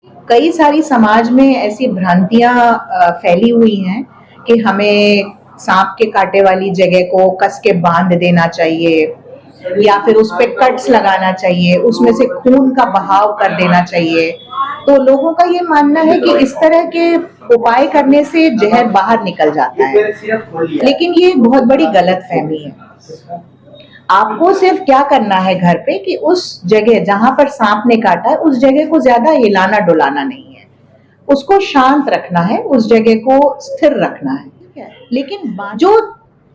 कई सारी समाज में ऐसी भ्रांतियां फैली हुई हैं कि हमें सांप के कांटे वाली जगह को कस के बांध देना चाहिए या फिर उस पे कट्स लगाना चाहिए, उसमें से खून का बहाव कर देना चाहिए। तो लोगों का ये मानना है कि इस तरह के उपाय करने से जहर बाहर निकल जाता है, लेकिन ये एक बहुत बड़ी गलतफहमी है। आपको सिर्फ क्या करना है घर पे कि उस जगह जहां पर सांप ने काटा है उस जगह को ज्यादा हिलाना डुलाना नहीं है, उसको शांत रखना है, उस जगह को स्थिर रखना है। लेकिन जो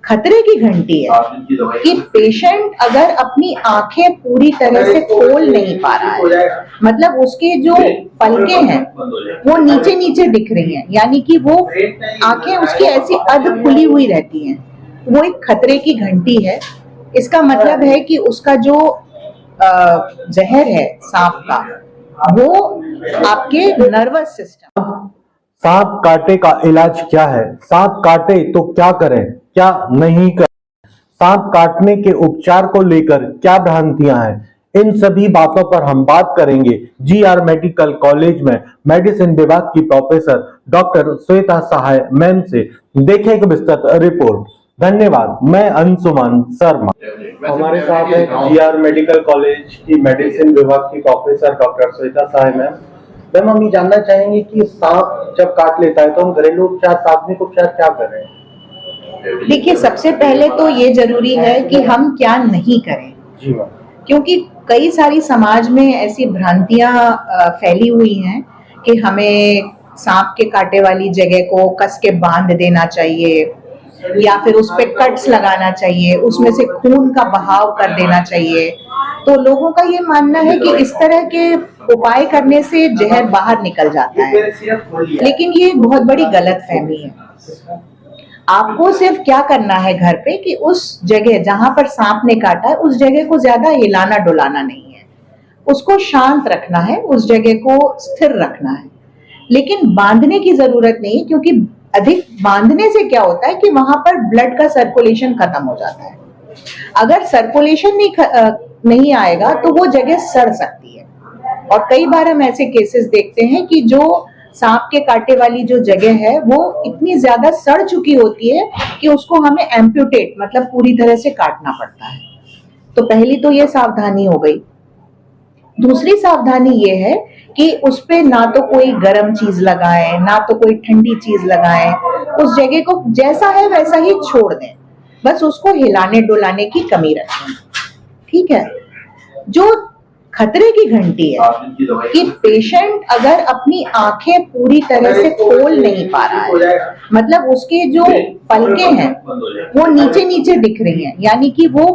खतरे की घंटी है कि पेशेंट अगर अपनी आंखें पूरी तरह से खोल नहीं पा रहा है, मतलब उसके जो पलकें हैं वो नीचे नीचे दिख रही हैं, यानी कि वो आंखें उसकी ऐसी अध खुली हुई रहती हैं, वो एक खतरे की घंटी है। इसका मतलब है कि उसका जो जहर है सांप का, वो आपके नर्वस सिस्टम। सांप काटे का इलाज क्या है? सांप काटे तो क्या करें, क्या नहीं करें? सांप काटने के उपचार को लेकर क्या भ्रांतियां हैं? इन सभी बातों पर हम बात करेंगे जीआर मेडिकल कॉलेज में मेडिसिन विभाग की प्रोफेसर डॉक्टर श्वेता सहाय मैम से। देखें एक विस्तृत रिपोर्ट। धन्यवाद। मैं अंशुमान शर्मा। हमारे साथ है जीआर मेडिकल कॉलेज की मेडिसिन विभाग की प्रोफेसर डॉक्टर श्वेता सहाय मैम। मैम, हम ये जानना चाहेंगे कि सांप जब काट लेता है तो हम घरेलू उपचार, प्राथमिक उपचार क्या कर रहे हैं? देखिए, सबसे पहले तो ये जरूरी है कि हम क्या नहीं करें। जी मैम। क्योंकि कई सारी समाज में ऐसी भ्रांतियां फैली हुई हैं कि हमें सांप के कांटे वाली जगह को कस के बांध देना चाहिए या फिर उस पे कट्स लगाना चाहिए, उसमें से खून का बहाव कर देना चाहिए। तो लोगों का ये मानना है कि इस तरह के उपाय करने से जहर बाहर निकल जाता है, लेकिन ये एक बहुत बड़ी गलतफहमी है। आपको सिर्फ क्या करना है घर पे कि उस जगह जहां पर सांप ने काटा है उस जगह को ज्यादा हिलाना डुलाना नहीं है, उसको शांत रखना है, उस जगह को स्थिर रखना है। लेकिन बांधने की जरूरत नहीं, क्योंकि अधिक बांधने से क्या होता है कि वहां पर ब्लड का सर्कुलेशन खत्म हो जाता है। अगर सर्कुलेशन नहीं आएगा तो वो जगह सड़ सकती है, और कई बार हम ऐसे केसेस देखते हैं कि जो सांप के कांटे वाली जो जगह है वो इतनी ज्यादा सड़ चुकी होती है कि उसको हमें एम्प्यूटेट, मतलब पूरी तरह से काटना पड़ता है। तो पहली तो ये सावधानी हो गई। दूसरी सावधानी ये है कि उस पे ना तो कोई गर्म चीज लगाएं, ना तो कोई ठंडी चीज लगाएं, उस जगह को जैसा है वैसा ही छोड़ दें, बस उसको हिलाने डुलाने की कमी रखें। ठीक है। जो खतरे की घंटी है कि पेशेंट अगर अपनी आंखें पूरी तरह से खोल नहीं पा रहा है, मतलब उसके जो पलकें हैं वो नीचे नीचे दिख रही हैं, यानी कि वो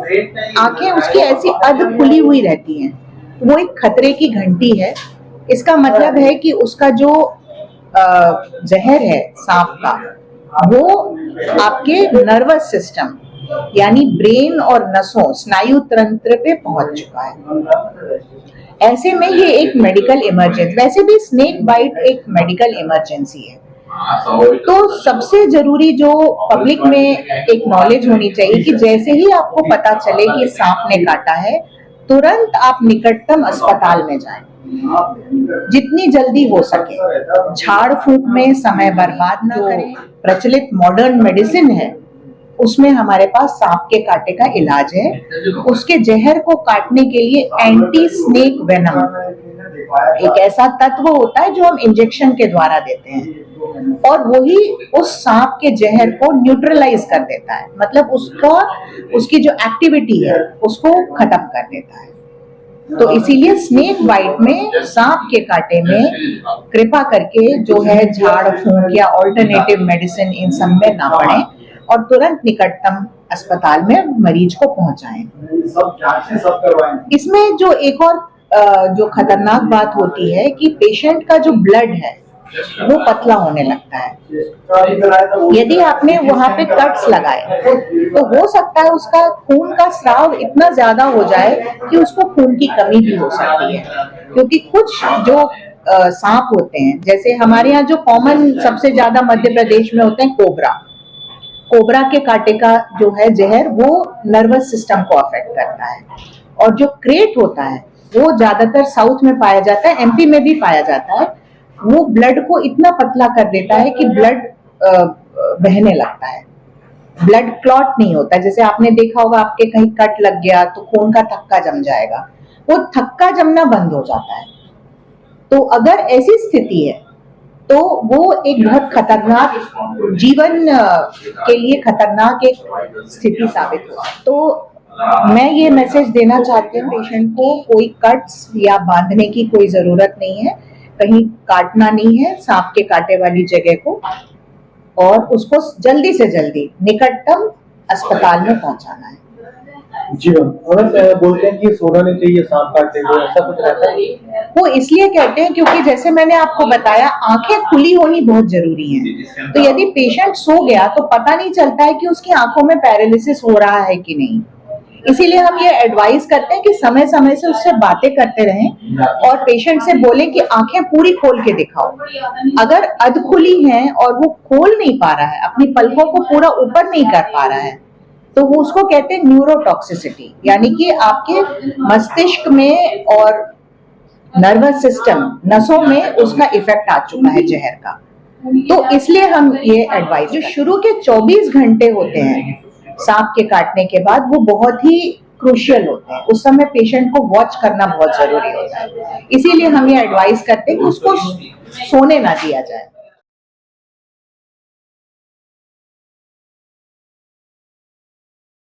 आंखें उसकी ऐसी अध खुली हुई रहती हैं, वो एक खतरे की घंटी है। इसका मतलब है कि उसका जो जहर है सांप का, वो आपके नर्वस सिस्टम यानी ब्रेन और नसों, स्नायु तंत्र पे पहुंच चुका है। ऐसे में ये एक मेडिकल इमरजेंसी, वैसे भी स्नेक बाइट एक मेडिकल इमरजेंसी है। तो सबसे जरूरी जो पब्लिक में एक नॉलेज होनी चाहिए कि जैसे ही आपको पता चले कि सांप ने काटा है, तुरंत आप निकटतम अस्पताल में जाएं, जितनी जल्दी हो सके। झाड़ फूंक में समय बर्बाद ना करें। प्रचलित मॉडर्न मेडिसिन है, उसमें हमारे पास सांप के कांटे का इलाज है। उसके जहर को काटने के लिए एंटी स्नेक वेनम एक ऐसा तत्व होता है जो हम इंजेक्शन के द्वारा देते हैं, और वही उस सांप के जहर को न्यूट्रलाइज कर देता है, मतलब उसकी जो एक्टिविटी है उसको खत्म कर देता है। तो इसीलिए स्नेक बाइट में, सांप के कांटे में कृपा करके जो है झाड़ फूंक या ऑल्टरनेटिव मेडिसिन इन सब में ना पड़े, और तुरंत निकटतम अस्पताल में मरीज को पहुंचाएं। इसमें जो एक और जो खतरनाक बात होती है कि पेशेंट का जो ब्लड है वो पतला होने लगता है। यदि आपने वहां पे कट्स लगाए तो हो सकता है उसका खून का स्राव इतना ज्यादा हो जाए कि उसको खून की कमी भी हो सकती है, क्योंकि कुछ जो सांप होते हैं, जैसे हमारे यहाँ जो कॉमन सबसे ज्यादा मध्य प्रदेश में होते हैं कोबरा के कांटे का जो है जहर, वो नर्वस सिस्टम को अफेक्ट करता है। और जो क्रेट होता है वो ज्यादातर साउथ में पाया जाता है, एमपी में भी पाया जाता है, वो ब्लड को इतना पतला कर देता है कि ब्लड बहने लगता है, ब्लड क्लॉट नहीं होता। जैसे आपने देखा होगा आपके कहीं कट लग गया तो खून का थक्का जम जाएगा, वो थक्का जमना बंद हो जाता है। तो अगर ऐसी स्थिति है तो वो एक बहुत खतरनाक, जीवन के लिए खतरनाक एक स्थिति साबित होगा। तो मैं ये मैसेज देना चाहती हूँ पेशेंट को, कोई कट्स या बांधने की कोई जरूरत नहीं है, कहीं काटना नहीं है सांप के कांटे वाली जगह को, और उसको जल्दी से जल्दी निकटतम अस्पताल में पहुंचाना है। जी मैम, अगर बोलते हैं कि सोना नहीं चाहिए सांप काटने को, ऐसा कुछ रहता है? वो इसलिए कहते हैं क्योंकि जैसे मैंने आपको बताया आंखें खुली होनी बहुत जरूरी है। तो यदि पेशेंट सो गया तो पता नहीं चलता है कि उसकी आंखों में पैरालिसिस हो रहा है कि नहीं। इसीलिए हम ये एडवाइस करते हैं कि समय समय से उससे बातें करते रहें और पेशेंट से बोलें कि आंखें पूरी खोल के दिखाओ। अगर अध खुली हैं और वो खोल नहीं पा रहा है, अपनी पलकों को पूरा ऊपर नहीं कर पा रहा है, तो वो उसको कहते हैं न्यूरोटॉक्सिसिटी, यानी कि आपके मस्तिष्क में और नर्वस सिस्टम, नसों में उसका इफेक्ट आ चुका है जहर का। तो इसलिए हम ये एडवाइस, जो शुरू के 24 घंटे होते हैं सांप के काटने के बाद, वो बहुत ही क्रूशियल होते हैं। उस समय पेशेंट को वॉच करना बहुत जरूरी होता है। इसीलिए हम ये एडवाइस करते हैं कि उसको सोने ना दिया जाए।